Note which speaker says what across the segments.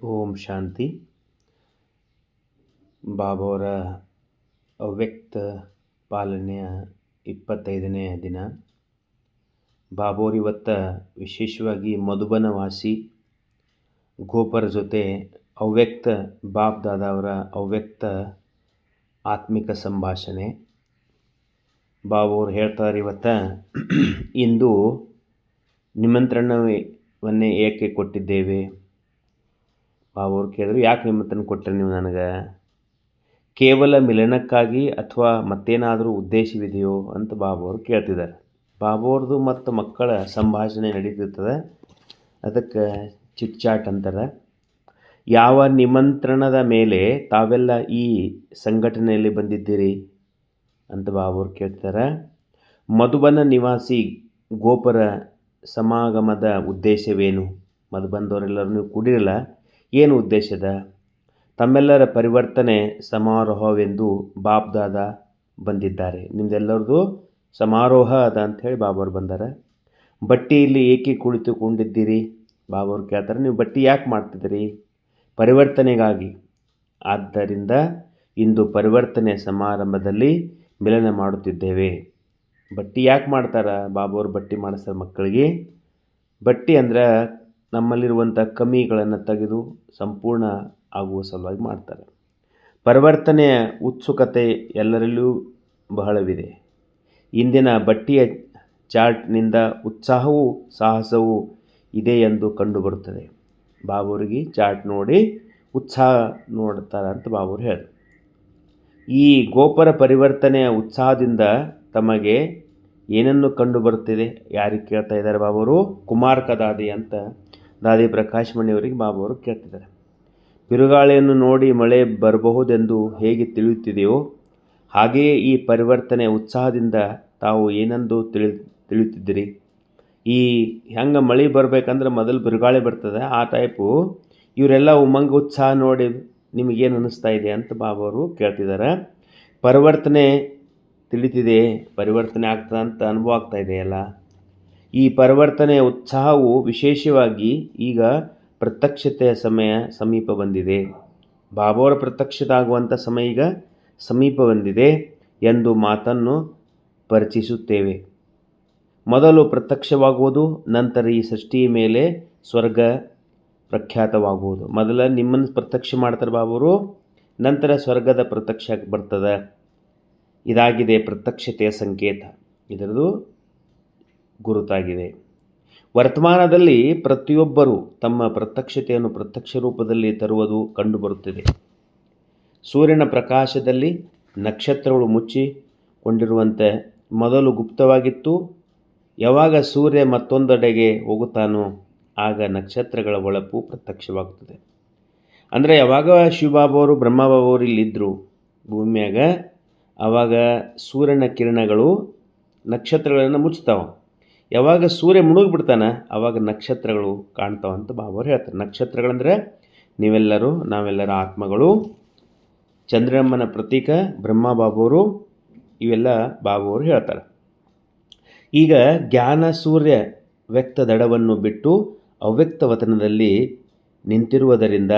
Speaker 1: ಓಂ ಶಾಂತಿ. ಬಾಬಾವರ ಅವ್ಯಕ್ತ ಪಾಲನೆಯ 25ನೇ ದಿನ. ಬಾಬೋರ್ ಇವತ್ತು ವಿಶೇಷವಾಗಿ ಮಧುಬನವಾಸಿ ಗೋಪರ ಜೊತೆ ಅವ್ಯಕ್ತ ಬಾಪ್ ದಾದಾವರ ಅವ್ಯಕ್ತ ಆತ್ಮಿಕ ಸಂಭಾಷಣೆ. ಬಾಬೋರ್ ಹೇಳ್ತಾರೆ, ಇವತ್ತು ಇಂದು ನಿಮಂತ್ರಣವನ್ನೇ ಏಕೆ ಕೊಟ್ಟಿದ್ದೇವೆ. ಬಾಬೋರ್ ಕೇಳಿದ್ರು, ಯಾಕೆ ನಿಮಂತ್ರಣ ಕೊಟ್ಟರೆ ನೀವು ನನಗೆ? ಕೇವಲ ಮಿಲನಕ್ಕಾಗಿ ಅಥವಾ ಮತ್ತೇನಾದರೂ ಉದ್ದೇಶವಿದೆಯೋ ಅಂತ ಬಾಬೋರು ಕೇಳ್ತಿದ್ದಾರೆ. ಬಾಬೋರ್ದು ಮತ್ತು ಮಕ್ಕಳ ಸಂಭಾಷಣೆ ನಡೀತಿರ್ತದೆ, ಅದಕ್ಕೆ ಚಿಟ್ ಚಾಟ್ ಅಂತಾರೆ. ಯಾವ ನಿಮಂತ್ರಣದ ಮೇಲೆ ತಾವೆಲ್ಲ ಈ ಸಂಘಟನೆಯಲ್ಲಿ ಬಂದಿದ್ದೀರಿ ಅಂತ ಬಾಬೋರು ಕೇಳ್ತಾರೆ. ಮಧುಬನ ನಿವಾಸಿ ಗೋಪರ ಸಮಾಗಮದ ಉದ್ದೇಶವೇನು? ಮಧುಬನದವರೆಲ್ಲರೂ ನೀವು ಕೂಡಿರಲ್ಲ, ಏನು ಉದ್ದೇಶದ? ತಮ್ಮೆಲ್ಲರ ಪರಿವರ್ತನೆ ಸಮಾರೋಹವೆಂದು ಬಾಪ್ ದಾದಾ ಬಂದಿದ್ದಾರೆ. ನಿಮ್ದೆಲ್ಲರದು ಸಮಾರೋಹ ಅದ ಅಂಥೇಳಿ ಬಾಬೋರು ಬಂದಾರೆ. ಬಟ್ಟಿಯಲ್ಲಿ ಏಕೆ ಕುಳಿತುಕೊಂಡಿದ್ದೀರಿ? ಬಾಬೋರು ಕೇಳ್ತಾರೆ, ನೀವು ಬಟ್ಟಿ ಯಾಕೆ ಮಾಡ್ತಿದ್ದೀರಿ? ಪರಿವರ್ತನೆಗಾಗಿ. ಆದ್ದರಿಂದ ಇಂದು ಪರಿವರ್ತನೆ ಸಮಾರಂಭದಲ್ಲಿ ಮಿಲನ ಮಾಡುತ್ತಿದ್ದೇವೆ. ಬಟ್ಟಿ ಯಾಕೆ ಮಾಡ್ತಾರೆ? ಬಾಬೋರು ಬಟ್ಟಿ ಮಾಡಿಸ್ತಾರೆ ಮಕ್ಕಳಿಗೆ. ಬಟ್ಟಿ ಅಂದ್ರೆ ನಮ್ಮಲ್ಲಿರುವಂಥ ಕಮಿಗಳನ್ನು ತೆಗೆದು ಸಂಪೂರ್ಣ ಆಗುವ ಸಲುವಾಗಿ ಮಾಡ್ತಾರೆ. ಪರಿವರ್ತನೆಯ ಉತ್ಸುಕತೆ ಎಲ್ಲರಲ್ಲೂ ಬಹಳವಿದೆ. ಇಂದಿನ ಬಟ್ಟಿಯ ಚಾರ್ಟ್ನಿಂದ ಉತ್ಸಾಹವೂ ಸಾಹಸವೂ ಇದೆ ಎಂದು ಕಂಡುಬರುತ್ತದೆ. ಬಾಬೋರಿಗೆ ಚಾರ್ಟ್ ನೋಡಿ ಉತ್ಸಾಹ ನೋಡ್ತಾರೆ ಅಂತ ಬಾಬೋರು ಹೇಳಿದ್ರು. ಈ ಗೋಪರ ಪರಿವರ್ತನೆಯ ಉತ್ಸಾಹದಿಂದ ತಮಗೆ ಏನನ್ನು ಕಂಡು ಬರುತ್ತಿದೆ? ಯಾರಿಗೆ ಕೇಳ್ತಾ ಇದ್ದಾರೆ ಬಾಬೋರು? ಕುಮಾರ್ಕ ದಾದಿ ಅಂತ ದಾದಿ ಪ್ರಕಾಶ್ ಮಣಿಯವರಿಗೆ ಬಾಬೋರು ಕೇಳ್ತಿದ್ದಾರೆ. ಬಿರುಗಾಳಿಯನ್ನು ನೋಡಿ ಮಳೆ ಬರಬಹುದೆಂದು ಹೇಗೆ ತಿಳಿಯುತ್ತಿದೆಯೋ ಹಾಗೆಯೇ ಈ ಪರಿವರ್ತನೆಯ ಉತ್ಸಾಹದಿಂದ ತಾವು ಏನೆಂದು ತಿಳಿಯುತ್ತಿದ್ದೀರಿ. ಈ ಹೆಂಗೆ ಮಳೆ ಬರಬೇಕಂದ್ರೆ ಮೊದಲು ಬಿರುಗಾಳಿ ಬರ್ತದೆ, ಆ ಟೈಪು ಇವರೆಲ್ಲ ಉಮಂಗ ಉತ್ಸಾಹ ನೋಡಿ ನಿಮಗೇನು ಅನ್ನಿಸ್ತಾ ಇದೆ ಅಂತ ಬಾಬೋರು ಕೇಳ್ತಿದ್ದಾರೆ. ಪರಿವರ್ತನೆ ತಿಳಿತಿದೆ, ಪರಿವರ್ತನೆ ಆಗ್ತದೆ ಅಂತ ಅನುಭವ ಆಗ್ತಾ ಇದೆಯಲ್ಲ. ಈ ಪರಿವರ್ತನೆಯ ಉತ್ಸಾಹವು ವಿಶೇಷವಾಗಿ ಈಗ ಪ್ರತ್ಯಕ್ಷತೆಯ ಸಮಯ ಸಮೀಪ ಬಂದಿದೆ. ಬಾಬೋರ ಪ್ರತ್ಯಕ್ಷದಾಗುವಂಥ ಸಮಯ ಈಗ ಸಮೀಪ ಬಂದಿದೆ ಎಂದು ಮಾತನ್ನು ಪರಿಚಯಿಸುತ್ತೇವೆ. ಮೊದಲು ಪ್ರತ್ಯಕ್ಷವಾಗುವುದು, ನಂತರ ಈ ಸೃಷ್ಟಿಯ ಮೇಲೆ ಸ್ವರ್ಗ ಪ್ರಖ್ಯಾತವಾಗುವುದು. ಮೊದಲ ನಿಮ್ಮನ್ನು ಪ್ರತ್ಯಕ್ಷ ಮಾಡ್ತಾರೆ ಬಾಬೋರು, ನಂತರ ಸ್ವರ್ಗದ ಪ್ರತ್ಯಕ್ಷ ಬರ್ತದೆ. ಇದಾಗಿದೆ ಪ್ರತ್ಯಕ್ಷತೆಯ ಸಂಕೇತ, ಇದರದು ಗುರುತಾಗಿದೆ. ವರ್ತಮಾನದಲ್ಲಿ ಪ್ರತಿಯೊಬ್ಬರೂ ತಮ್ಮ ಪ್ರತ್ಯಕ್ಷತೆಯನ್ನು ಪ್ರತ್ಯಕ್ಷ ರೂಪದಲ್ಲಿ ತರುವುದು ಕಂಡುಬರುತ್ತಿದೆ. ಸೂರ್ಯನ ಪ್ರಕಾಶದಲ್ಲಿ ನಕ್ಷತ್ರಗಳು ಮುಚ್ಚಿಕೊಂಡಿರುವಂತೆ ಮೊದಲು ಗುಪ್ತವಾಗಿತ್ತು. ಯಾವಾಗ ಸೂರ್ಯ ಮತ್ತೊಂದೆಡೆಗೆ ಹೋಗುತ್ತಾನೋ ಆಗ ನಕ್ಷತ್ರಗಳ ಹೊಳಪು ಪ್ರತ್ಯಕ್ಷವಾಗ್ತದೆ. ಅಂದರೆ ಯಾವಾಗ ಶಿವಬಾಬಾವರು ಬ್ರಹ್ಮಬಾಬಾವರು ಇಲ್ಲಿದ್ದರು ಭೂಮಿಯಾಗ, ಆವಾಗ ಸೂರ್ಯನ ಕಿರಣಗಳು ನಕ್ಷತ್ರಗಳನ್ನು ಮುಚ್ತಾವೆ. ಯಾವಾಗ ಸೂರ್ಯ ಮುಳುಗಿಬಿಡ್ತಾನೆ ಆವಾಗ ನಕ್ಷತ್ರಗಳು ಕಾಣ್ತಾವಂತ ಬಾಬೋರು ಹೇಳ್ತಾರೆ. ನಕ್ಷತ್ರಗಳಂದರೆ ನೀವೆಲ್ಲರೂ, ನಾವೆಲ್ಲರ ಆತ್ಮಗಳು. ಚಂದ್ರಮ್ಮನ ಪ್ರತೀಕ ಬ್ರಹ್ಮ ಬಾಬೋರು, ಇವೆಲ್ಲ ಬಾಬೋರು ಹೇಳ್ತಾರೆ. ಈಗ ಜ್ಞಾನ ಸೂರ್ಯ ವ್ಯಕ್ತ ದಡವನ್ನು ಬಿಟ್ಟು ಅವ್ಯಕ್ತ ವತನದಲ್ಲಿ ನಿಂತಿರುವುದರಿಂದ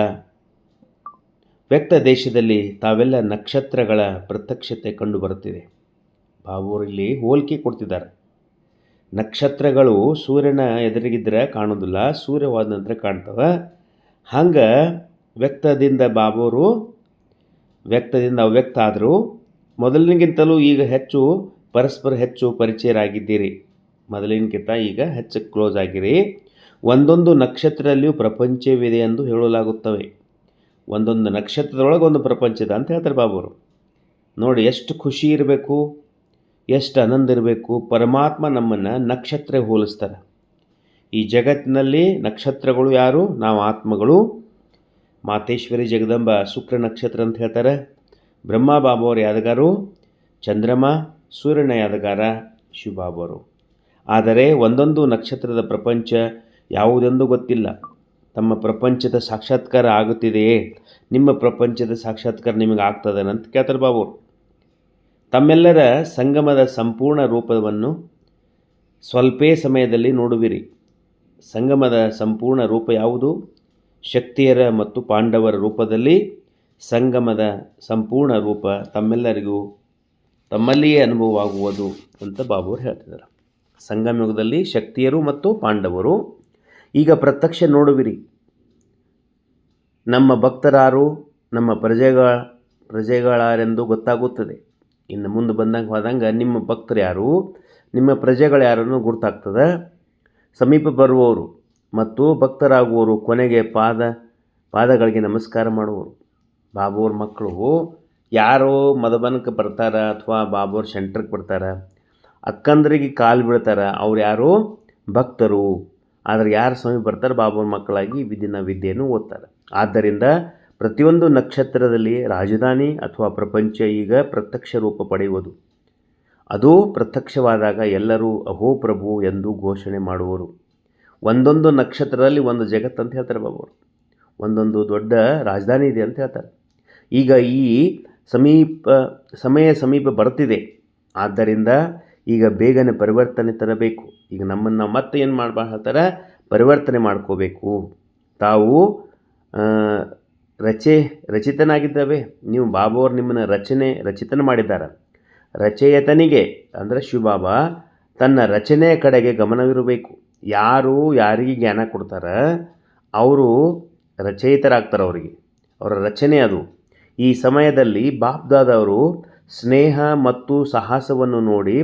Speaker 1: ವ್ಯಕ್ತ ದೇಶದಲ್ಲಿ ತಾವೆಲ್ಲ ನಕ್ಷತ್ರಗಳ ಪ್ರತ್ಯಕ್ಷತೆ ಕಂಡುಬರುತ್ತಿದೆ. ಬಾಬೋರು ಇಲ್ಲಿ ಹೋಲಿಕೆ ಕೊಡ್ತಿದ್ದಾರೆ. ನಕ್ಷತ್ರಗಳು ಸೂರ್ಯನ ಎದುರಿಗಿದ್ರೆ ಕಾಣೋದಿಲ್ಲ, ಸೂರ್ಯ ಹೋದ ನಂತರ ಕಾಣ್ತವೆ. ಹಂಗೆ ವ್ಯಕ್ತದಿಂದ ಬಾಬೋರು ವ್ಯಕ್ತದಿಂದ ಅವ್ಯಕ್ತ ಆದರೂ ಮೊದಲಿನಗಿಂತಲೂ ಈಗ ಹೆಚ್ಚು ಪರಸ್ಪರ ಹೆಚ್ಚು ಪರಿಚಯರಾಗಿದ್ದೀರಿ. ಮೊದಲಿನಗಿಂತ ಈಗ ಹೆಚ್ಚು ಕ್ಲೋಸ್ ಆಗಿರಿ. ಒಂದೊಂದು ನಕ್ಷತ್ರದಲ್ಲಿಯೂ ಪ್ರಪಂಚವಿದೆ ಎಂದು ಹೇಳಲಾಗುತ್ತವೆ. ಒಂದೊಂದು ನಕ್ಷತ್ರದೊಳಗೆ ಒಂದು ಪ್ರಪಂಚದ ಅಂತ ಹೇಳ್ತಾರೆ ಬಾಬೋರು. ನೋಡಿ ಎಷ್ಟು ಖುಷಿ ಇರಬೇಕು, ಎಷ್ಟು ಆನಂದ ಇರಬೇಕು. ಪರಮಾತ್ಮ ನಮ್ಮನ್ನು ನಕ್ಷತ್ರ ಹೋಲಿಸ್ತಾರೆ. ಈ ಜಗತ್ತಿನಲ್ಲಿ ನಕ್ಷತ್ರಗಳು ಯಾರು? ನಾವು ಆತ್ಮಗಳು. ಮಾತೇಶ್ವರಿ ಜಗದಂಬ ಶುಕ್ರ ನಕ್ಷತ್ರ ಅಂತ ಹೇಳ್ತಾರೆ. ಬ್ರಹ್ಮ ಬಾಬೋರು ಯಾದಗಾರು, ಚಂದ್ರಮ ಸೂರ್ಯನ ಯಾದಗಾರ ಶಿವಬಾಬೋರು. ಆದರೆ ಒಂದೊಂದು ನಕ್ಷತ್ರದ ಪ್ರಪಂಚ ಯಾವುದೆಂದು ಗೊತ್ತಿಲ್ಲ. ತಮ್ಮ ಪ್ರಪಂಚದ ಸಾಕ್ಷಾತ್ಕಾರ ಆಗುತ್ತಿದೆಯೇ? ನಿಮ್ಮ ಪ್ರಪಂಚದ ಸಾಕ್ಷಾತ್ಕಾರ ನಿಮಗೆ ಆಗ್ತದೆ ಅಂತ ಕೇಳ್ತಾರೆ ಬಾಬೋರು. ತಮ್ಮೆಲ್ಲರ ಸಂಗಮದ ಸಂಪೂರ್ಣ ರೂಪವನ್ನು ಸ್ವಲ್ಪೇ ಸಮಯದಲ್ಲಿ ನೋಡುವಿರಿ. ಸಂಗಮದ ಸಂಪೂರ್ಣ ರೂಪ ಯಾವುದು? ಶಕ್ತಿಯರ ಮತ್ತು ಪಾಂಡವರ ರೂಪದಲ್ಲಿ ಸಂಗಮದ ಸಂಪೂರ್ಣ ರೂಪ ತಮ್ಮೆಲ್ಲರಿಗೂ ತಮ್ಮಲ್ಲಿಯೇ ಅನುಭವವಾಗುವುದು ಅಂತ ಬಾಬುವರು ಹೇಳ್ತಿದ್ದಾರೆ. ಸಂಗಮ ಯುಗದಲ್ಲಿ ಶಕ್ತಿಯರು ಮತ್ತು ಪಾಂಡವರು ಈಗ ಪ್ರತ್ಯಕ್ಷ ನೋಡುವಿರಿ. ನಮ್ಮ ಭಕ್ತರಾರು, ನಮ್ಮ ಪ್ರಜೆಗಳಾರೆಂದು ಗೊತ್ತಾಗುತ್ತದೆ. ಇನ್ನು ಮುಂದೆ ಬಂದಂಗೆ ಹೋದಂಗೆ ನಿಮ್ಮ ಭಕ್ತರು ಯಾರು, ನಿಮ್ಮ ಪ್ರಜೆಗಳು ಯಾರನ್ನು ಗುರ್ತಾಗ್ತದೆ. ಸಮೀಪ ಬರುವವರು ಮತ್ತು ಭಕ್ತರಾಗುವವರು ಕೊನೆಗೆ ಪಾದಗಳಿಗೆ ನಮಸ್ಕಾರ ಮಾಡುವರು. ಬಾಬುವ್ರ ಮಕ್ಕಳು ಯಾರೋ ಮದಬನಕ್ಕೆ ಬರ್ತಾರೆ ಅಥವಾ ಬಾಬುವ್ರ ಸೆಂಟ್ರಿಗೆ ಬರ್ತಾರೆ, ಅಕ್ಕಂದ್ರಿಗೆ ಕಾಲು ಬೀಳ್ತಾರೆ, ಅವ್ರು ಯಾರೋ ಭಕ್ತರು. ಆದರೆ ಯಾರು ಸಮೀಪ ಬರ್ತಾರೆ ಬಾಬುವ್ರ ಮಕ್ಕಳಾಗಿ ವಿದ್ಯೆಯನ್ನು ಓದ್ತಾರೆ. ಆದ್ದರಿಂದ ಪ್ರತಿಯೊಂದು ನಕ್ಷತ್ರದಲ್ಲಿ ರಾಜಧಾನಿ ಅಥವಾ ಪ್ರಪಂಚ ಈಗ ಪ್ರತ್ಯಕ್ಷ ರೂಪ ಪಡೆಯುವುದು. ಅದು ಪ್ರತ್ಯಕ್ಷವಾದಾಗ ಎಲ್ಲರೂ ಅಹೋ ಪ್ರಭು ಎಂದು ಘೋಷಣೆ ಮಾಡುವರು. ಒಂದೊಂದು ನಕ್ಷತ್ರದಲ್ಲಿ ಒಂದು ಜಗತ್ತು ಅಂತ ಹೇಳ್ತಾರೆ ಬಾಬುವರು. ಒಂದೊಂದು ದೊಡ್ಡ ರಾಜಧಾನಿ ಇದೆ ಅಂತ ಹೇಳ್ತಾರೆ. ಈಗ ಈ ಸಮಯ ಬರ್ತಿದೆ. ಆದ್ದರಿಂದ ಈಗ ಬೇಗನೆ ಪರಿವರ್ತನೆ ತರಬೇಕು. ಈಗ ನಮ್ಮನ್ನು ಮತ್ತೆ ಏನು ಹೇಳ್ತಾರೆ, ಪರಿವರ್ತನೆ ಮಾಡ್ಕೋಬೇಕು. ತಾವು ರಚಿತನಾಗಿದ್ದಾವೆ. ನೀವು ಬಾಬುವರು ನಿಮ್ಮನ್ನು ರಚಿತನ ಮಾಡಿದ್ದಾರೆ. ರಚಯಿತನಿಗೆ ಅಂದರೆ ಶಿವಬಾಬಾ ತನ್ನ ರಚನೆಯ ಕಡೆಗೆ ಗಮನವಿರಬೇಕು. ಯಾರು ಯಾರಿಗೆ ಜ್ಞಾನ ಕೊಡ್ತಾರೆ ಅವರು ರಚಯಿತರಾಗ್ತಾರೆ. ಅವರ ರಚನೆ ಅದು. ಈ ಸಮಯದಲ್ಲಿ ಬಾಪ್ದಾದವರು ಸ್ನೇಹ ಮತ್ತು ಸಾಹಸವನ್ನು ನೋಡಿ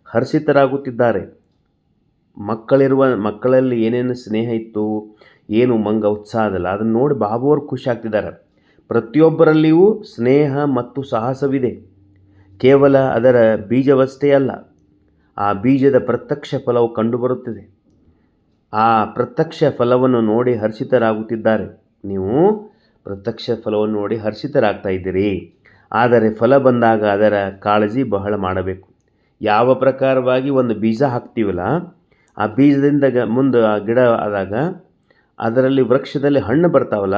Speaker 1: ಹರ್ಷಿತರಾಗುತ್ತಿದ್ದಾರೆ. ಮಕ್ಕಳಲ್ಲಿ ಏನೇನು ಸ್ನೇಹ ಇತ್ತು, ಏನು ಉತ್ಸಾಹದಲ್ಲ, ಅದನ್ನು ನೋಡಿ ಬಾಬುವರು ಖುಷಿ ಆಗ್ತಿದ್ದಾರೆ. ಪ್ರತಿಯೊಬ್ಬರಲ್ಲಿಯೂ ಸ್ನೇಹ ಮತ್ತು ಸಾಹಸವಿದೆ. ಕೇವಲ ಅದರ ಬೀಜವಷ್ಟೇ ಅಲ್ಲ, ಆ ಬೀಜದ ಪ್ರತ್ಯಕ್ಷ ಫಲವು ಕಂಡುಬರುತ್ತದೆ. ಆ ಪ್ರತ್ಯಕ್ಷ ಫಲವನ್ನು ನೋಡಿ ಹರ್ಷಿತರಾಗುತ್ತಿದ್ದಾರೆ. ನೀವು ಪ್ರತ್ಯಕ್ಷ ಫಲವನ್ನು ನೋಡಿ ಹರ್ಷಿತರಾಗ್ತಾ ಇದ್ದೀರಿ. ಆದರೆ ಫಲ ಬಂದಾಗ ಅದರ ಕಾಳಜಿ ಬಹಳ ಮಾಡಬೇಕು. ಯಾವ ಪ್ರಕಾರವಾಗಿ ಒಂದು ಬೀಜ ಹಾಕ್ತೀವಲ್ಲ, ಆ ಬೀಜದಿಂದ ಮುಂದೆ ಆ ಗಿಡ ಆದಾಗ ಅದರಲ್ಲಿ ವೃಕ್ಷದಲ್ಲಿ ಹಣ್ಣು ಬರ್ತಾವಲ್ಲ,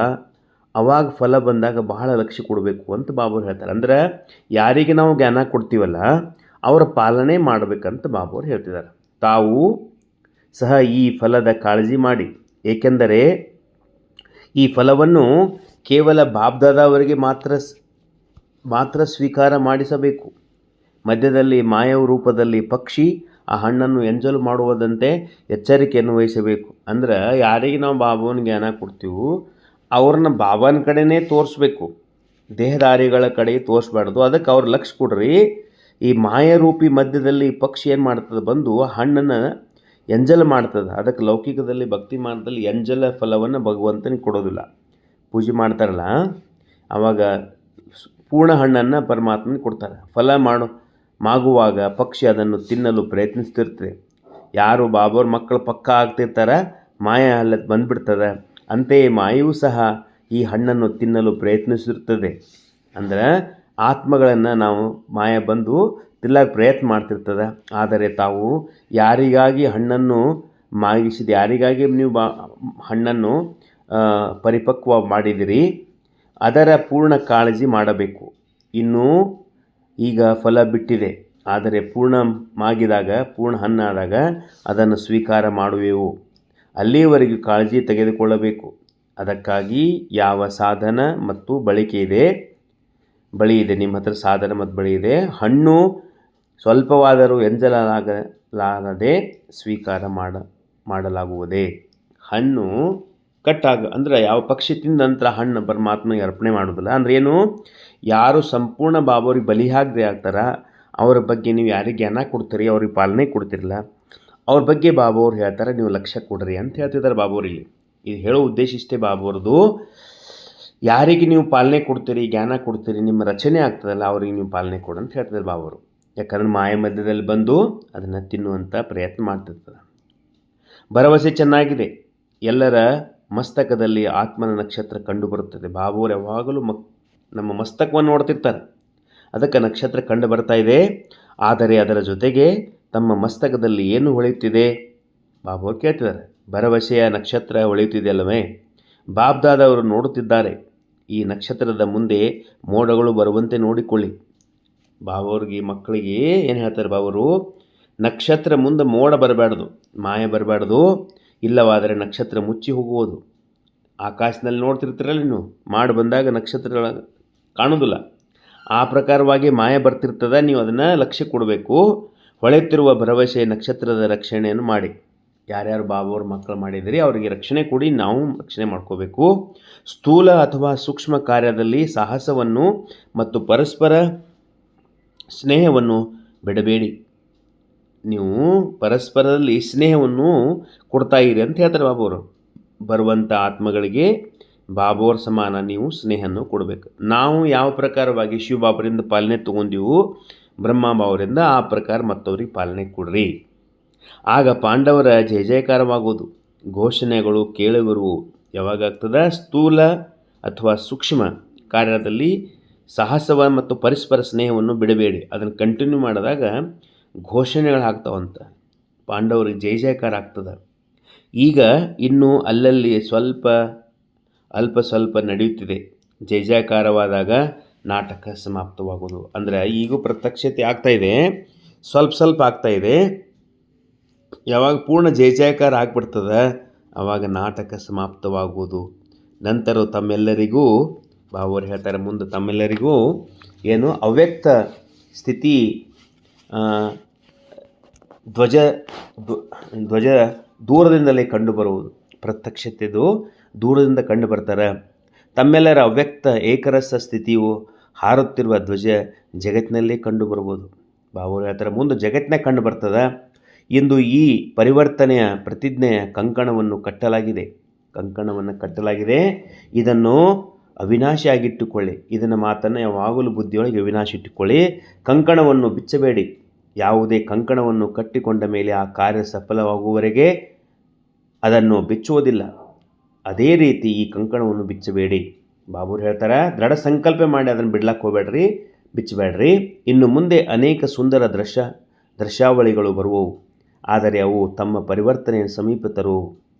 Speaker 1: ಅವಾಗ ಫಲ ಬಂದಾಗ ಬಹಳ ಲಕ್ಷ್ಯ ಕೊಡಬೇಕು ಅಂತ ಬಾಬುವ್ರು ಹೇಳ್ತಾರೆ. ಅಂದರೆ ಯಾರಿಗೆ ನಾವು ಜ್ಞಾನ ಕೊಡ್ತೀವಲ್ಲ ಅವರ ಪಾಲನೆ ಮಾಡಬೇಕಂತ ಬಾಬುವ್ರು ಹೇಳ್ತಿದ್ದಾರೆ. ತಾವು ಸಹ ಈ ಫಲದ ಕಾಳಜಿ ಮಾಡಿ, ಏಕೆಂದರೆ ಈ ಫಲವನ್ನು ಕೇವಲ ಬಾಬ್ದಾದವರಿಗೆ ಮಾತ್ರ ಸ್ವೀಕಾರ ಮಾಡಿಸಬೇಕು. ಮಧ್ಯದಲ್ಲಿ ಮಾಯವ ರೂಪದಲ್ಲಿ ಪಕ್ಷಿ ಆ ಹಣ್ಣನ್ನು ಎಂಜಲು ಮಾಡುವುದಂತೆ ಎಚ್ಚರಿಕೆಯನ್ನು ವಹಿಸಬೇಕು. ಅಂದ್ರೆ ಯಾರಿಗೆ ನಾವು ಬಾಬುವನ ಜ್ಞಾನ ಕೊಡ್ತೀವೋ ಅವ್ರನ್ನ ಬಾಬಾನ ಕಡೆನೇ ತೋರಿಸ್ಬೇಕು, ದೇಹದಾರಿಗಳ ಕಡೆ ತೋರಿಸ್ಬಾರ್ದು. ಅದಕ್ಕೆ ಅವ್ರ ಲಕ್ಷ್ಯ ಕೊಡ್ರಿ. ಈ ಮಾಯರೂಪಿ ಮಧ್ಯದಲ್ಲಿ ಪಕ್ಷಿ ಏನು ಮಾಡ್ತದೆ, ಬಂದು ಹಣ್ಣನ್ನು ಎಂಜಲು ಮಾಡ್ತದೆ. ಅದಕ್ಕೆ ಲೌಕಿಕದಲ್ಲಿ ಭಕ್ತಿ ಮಾರ್ಗದಲ್ಲಿ ಎಂಜಲ ಫಲವನ್ನು ಭಗವಂತನಿಗೆ ಕೊಡೋದಿಲ್ಲ. ಪೂಜೆ ಮಾಡ್ತಾರಲ್ಲ ಆವಾಗ ಪೂರ್ಣ ಹಣ್ಣನ್ನು ಪರಮಾತ್ಮನಿಗೆ ಕೊಡ್ತಾರೆ. ಫಲ ಮಾಗುವಾಗ ಪಕ್ಷಿ ಅದನ್ನು ತಿನ್ನಲು ಪ್ರಯತ್ನಿಸ್ತಿರ್ತದೆ. ಯಾರು ಬಾಬಾವ್ರ ಮಕ್ಕಳು ಪಕ್ಕ ಆಗ್ತಿರ್ತಾರೆ ಮಾಯ ಅಲ್ಲ ಬಂದುಬಿಡ್ತದೆ. ಅಂತೆಯೇ ಮಾಯೂ ಸಹ ಈ ಹಣ್ಣನ್ನು ತಿನ್ನಲು ಪ್ರಯತ್ನಿಸಿರ್ತದೆ. ಅಂದರೆ ಆತ್ಮಗಳನ್ನು ನಾವು ಮಾಯ ಬಂದು ತಿನ್ನಕ್ಕೆ ಪ್ರಯತ್ನ ಮಾಡ್ತಿರ್ತದೆ. ಆದರೆ ತಾವು ಯಾರಿಗಾಗಿ ಹಣ್ಣನ್ನು ಮಾಗಿಸಿದ, ಯಾರಿಗಾಗಿ ನೀವು ಹಣ್ಣನ್ನು ಪರಿಪಕ್ವ ಮಾಡಿದಿರಿ ಅದರ ಪೂರ್ಣ ಕಾಳಜಿ ಮಾಡಬೇಕು. ಇನ್ನೂ ಈಗ ಫಲ ಬಿಟ್ಟಿದೆ, ಆದರೆ ಪೂರ್ಣ ಮಾಗಿದಾಗ, ಪೂರ್ಣ ಹಣ್ಣಾದಾಗ ಅದನ್ನು ಸ್ವೀಕಾರ ಮಾಡುವೆವು. ಅಲ್ಲಿಯವರೆಗೂ ಕಾಳಜಿ ತೆಗೆದುಕೊಳ್ಳಬೇಕು. ಅದಕ್ಕಾಗಿ ಯಾವ ಸಾಧನ ಮತ್ತು ಬಳಿ ಇದೆ, ನಿಮ್ಮ ಹತ್ರ ಸಾಧನ ಮತ್ತು ಬಳಿ ಇದೆ. ಹಣ್ಣು ಸ್ವಲ್ಪವಾದರೂ ಎಂಜಲಾಗಲಾರದೆ ಸ್ವೀಕಾರ ಮಾಡಲಾಗುವುದೇ. ಹಣ್ಣು ಅಂದರೆ ಯಾವ ಪಕ್ಷಿ ತಿಂದ ನಂತರ ಹಣ್ಣು ಪರಮಾತ್ಮನಿಗೆ ಅರ್ಪಣೆ ಮಾಡೋದಿಲ್ಲ. ಅಂದ್ರೆ ಏನು, ಯಾರು ಸಂಪೂರ್ಣ ಬಾಬಾವ್ರಿಗೆ ಬಲಿಯಾಗದೆ ಆಗ್ತಾರ ಅವರ ಬಗ್ಗೆ ನೀವು ಯಾರಿಗೆ ಜ್ಞಾನ ಕೊಡ್ತೀರಿ, ಅವ್ರಿಗೆ ಪಾಲನೆ ಕೊಡ್ತಿರಲ್ಲ, ಅವ್ರ ಬಗ್ಗೆ ಬಾಬಾವ್ರು ಹೇಳ್ತಾರೆ ನೀವು ಲಕ್ಷ್ಯ ಕೊಡ್ರಿ ಅಂತ ಹೇಳ್ತಿದ್ದಾರೆ ಬಾಬಾವ್ರಿಗೆ. ಇದು ಹೇಳೋ ಉದ್ದೇಶ ಇಷ್ಟೇ ಬಾಬಾವ್ರದ್ದು. ಯಾರಿಗೆ ನೀವು ಪಾಲನೆ ಕೊಡ್ತೀರಿ, ಜ್ಞಾನ ಕೊಡ್ತೀರಿ, ನಿಮ್ಮ ರಚನೆ ಆಗ್ತದಲ್ಲ ಅವ್ರಿಗೆ ನೀವು ಪಾಲನೆ ಕೊಡು ಅಂತ ಹೇಳ್ತಿದ್ದಾರೆ ಬಾಬಾವರು. ಯಾಕಂದ್ರೆ ಮಾಯ ಮಧ್ಯದಲ್ಲಿ ಬಂದು ಅದನ್ನು ತಿನ್ನುವಂಥ ಪ್ರಯತ್ನ ಮಾಡ್ತಿರ್ತದೆ. ಭರವಸೆ ಚೆನ್ನಾಗಿದೆ. ಎಲ್ಲರ ಮಸ್ತಕದಲ್ಲಿ ಆತ್ಮನ ನಕ್ಷತ್ರ ಕಂಡುಬರುತ್ತದೆ. ಬಾಬುವರು ಯಾವಾಗಲೂ ನಮ್ಮ ಮಸ್ತಕವನ್ನು ನೋಡ್ತಿರ್ತಾರೆ. ಅದಕ್ಕೆ ನಕ್ಷತ್ರ ಕಂಡು ಬರ್ತಾ ಇದೆ. ಆದರೆ ಅದರ ಜೊತೆಗೆ ತಮ್ಮ ಮಸ್ತಕದಲ್ಲಿ ಏನು ಹೊಳೆಯುತ್ತಿದೆ ಬಾಬುವರು ಕೇಳ್ತಿದ್ದಾರೆ. ಭರವಸೆಯ ನಕ್ಷತ್ರ ಹೊಳೆಯುತ್ತಿದೆ ಅಲ್ಲವೇ? ಬಾಬ್ದಾದವರು ನೋಡುತ್ತಿದ್ದಾರೆ. ಈ ನಕ್ಷತ್ರದ ಮುಂದೆ ಮೋಡಗಳು ಬರುವಂತೆ ನೋಡಿಕೊಳ್ಳಿ. ಬಾಬುವ್ರಿಗೆ ಮಕ್ಕಳಿಗೆ ಏನು ಹೇಳ್ತಾರೆ ಬಾಬುವರು, ನಕ್ಷತ್ರ ಮುಂದೆ ಮೋಡ ಬರಬಾರ್ದು, ಮಾಯ ಬರಬಾರ್ದು. ಇಲ್ಲವಾದರೆ ನಕ್ಷತ್ರ ಮುಚ್ಚಿ ಹೋಗುವುದು. ಆಕಾಶದಲ್ಲಿ ನೋಡ್ತಿರ್ತೀರಲ್ಲ, ನೀವು ಮಾಡಿ ಬಂದಾಗ ನಕ್ಷತ್ರಗಳ ಕಾಣೋದಿಲ್ಲ, ಆ ಪ್ರಕಾರವಾಗಿ ಮಾಯ ಬರ್ತಿರ್ತದೆ. ನೀವು ಅದನ್ನು ಲಕ್ಷ್ಯ ಕೊಡಬೇಕು. ಹೊಳೆಯುತ್ತಿರುವ ಭರವಸೆ ನಕ್ಷತ್ರದ ರಕ್ಷಣೆಯನ್ನು ಮಾಡಿ. ಯಾರ್ಯಾರು ಬಾಬಾವ್ರ ಮಕ್ಕಳು ಮಾಡಿದಿರಿ ಅವರಿಗೆ ರಕ್ಷಣೆ ಕೊಡಿ, ನಾವು ರಕ್ಷಣೆ ಮಾಡ್ಕೋಬೇಕು. ಸ್ಥೂಲ ಅಥವಾ ಸೂಕ್ಷ್ಮ ಕಾರ್ಯದಲ್ಲಿ ಸಾಹಸವನ್ನು ಮತ್ತು ಪರಸ್ಪರ ಸ್ನೇಹವನ್ನು ಬಿಡಬೇಡಿ. ನೀವು ಪರಸ್ಪರದಲ್ಲಿ ಸ್ನೇಹವನ್ನು ಕೊಡ್ತಾ ಇರಿ ಅಂತ ಹೇಳ್ತಾರೆ ಬಾಬಾವರು. ಬರುವಂಥ ಆತ್ಮಗಳಿಗೆ ಬಾಬಾವ್ರ ಸಮಾನ ನೀವು ಸ್ನೇಹವನ್ನು ಕೊಡಬೇಕು. ನಾವು ಯಾವ ಪ್ರಕಾರವಾಗಿ ಶಿವಬಾಬರಿಂದ ಪಾಲನೆ ತೊಗೊಂಡಿವು ಬ್ರಹ್ಮಬಾವರಿಂದ, ಆ ಪ್ರಕಾರ ಮತ್ತವ್ರಿಗೆ ಪಾಲನೆ ಕೊಡ್ರಿ. ಆಗ ಪಾಂಡವರ ಜಯ ಜಯಕಾರವಾಗುವುದು. ಘೋಷಣೆಗಳು ಕೇಳುವರು. ಯಾವಾಗಾಗ್ತದೆ? ಸ್ಥೂಲ ಅಥವಾ ಸೂಕ್ಷ್ಮ ಕಾರ್ಯದಲ್ಲಿ ಸಾಹಸವ ಮತ್ತು ಪರಸ್ಪರ ಸ್ನೇಹವನ್ನು ಬಿಡಬೇಡಿ. ಅದನ್ನು ಕಂಟಿನ್ಯೂ ಮಾಡಿದಾಗ ಘೋಷಣೆಗಳಾಗ್ತಾವಂತ, ಪಾಂಡವರಿಗೆ ಜಯ ಜಯಕಾರ ಆಗ್ತದೆ. ಈಗ ಇನ್ನೂ ಅಲ್ಲಲ್ಲಿ ಅಲ್ಪ ಸ್ವಲ್ಪ ನಡೆಯುತ್ತಿದೆ. ಜಯ ಜಯಕಾರವಾದಾಗ ನಾಟಕ ಸಮಾಪ್ತವಾಗೋದು. ಅಂದರೆ ಈಗೂ ಪ್ರತ್ಯಕ್ಷತೆ ಆಗ್ತಾಯಿದೆ, ಸ್ವಲ್ಪ ಆಗ್ತಾಯಿದೆ. ಯಾವಾಗ ಪೂರ್ಣ ಜಯ ಜಯಕಾರ ಆಗ್ಬಿಡ್ತದೆ ಆವಾಗ ನಾಟಕ ಸಮಾಪ್ತವಾಗುವುದು. ನಂತರ ತಮ್ಮೆಲ್ಲರಿಗೂ ಬಾಬಾವ್ರು ಹೇಳ್ತಾರೆ, ಮುಂದೆ ತಮ್ಮೆಲ್ಲರಿಗೂ ಏನು ಅವ್ಯಕ್ತ ಸ್ಥಿತಿ, ಧ್ವಜ ದೂರದಿಂದಲೇ ಕಂಡುಬರುವುದು. ಪ್ರತ್ಯಕ್ಷತೆದು ದೂರದಿಂದ ಕಂಡು ಬರ್ತಾರೆ. ತಮ್ಮೆಲ್ಲರ ಅವ್ಯಕ್ತ ಏಕರಸ ಸ್ಥಿತಿಯು ಹಾರುತ್ತಿರುವ ಧ್ವಜ ಜಗತ್ತಿನಲ್ಲೇ ಕಂಡು ಬರ್ಬೋದು. ಬಾಬಾವ್ರು ಹೇಳ್ತಾರೆ, ಮುಂದೆ ಜಗತ್ತಿನಾಗ ಕಂಡು ಬರ್ತದೆ. ಇಂದು ಈ ಪರಿವರ್ತನೆಯ ಪ್ರತಿಜ್ಞೆಯ ಕಂಕಣವನ್ನು ಕಟ್ಟಲಾಗಿದೆ. ಇದನ್ನು ಅವಿನಾಶಿಯಾಗಿಟ್ಟುಕೊಳ್ಳಿ. ಇದನ್ನು ಮಾತನ್ನು ಯಾವಾಗಲೂ ಬುದ್ಧಿಯೊಳಗೆ ಅವಿನಾಶಿ ಇಟ್ಟುಕೊಳ್ಳಿ. ಕಂಕಣವನ್ನು ಬಿಚ್ಚಬೇಡಿ. ಯಾವುದೇ ಕಂಕಣವನ್ನು ಕಟ್ಟಿಕೊಂಡ ಮೇಲೆ ಆ ಕಾರ್ಯ ಸಫಲವಾಗುವವರೆಗೆ ಅದನ್ನು ಬಿಚ್ಚುವುದಿಲ್ಲ. ಅದೇ ರೀತಿ ಈ ಕಂಕಣವನ್ನು ಬಿಚ್ಚಬೇಡಿ. ಬಾಬಾವ್ರು ಹೇಳ್ತಾರೆ, ದೃಢ ಸಂಕಲ್ಪ ಮಾಡಿ ಅದನ್ನು ಬಿಡ್ಲಕ್ಕೆ ಹೋಗಬೇಡ್ರಿ, ಬಿಚ್ಚಬೇಡ್ರಿ. ಇನ್ನು ಮುಂದೆ ಅನೇಕ ಸುಂದರ ದೃಶ್ಯಾವಳಿಗಳು ಬರುವವು, ಆದರೆ ಅವು ತಮ್ಮ ಪರಿವರ್ತನೆಯನ್ನು ಸಮೀಪ ತರುವವು.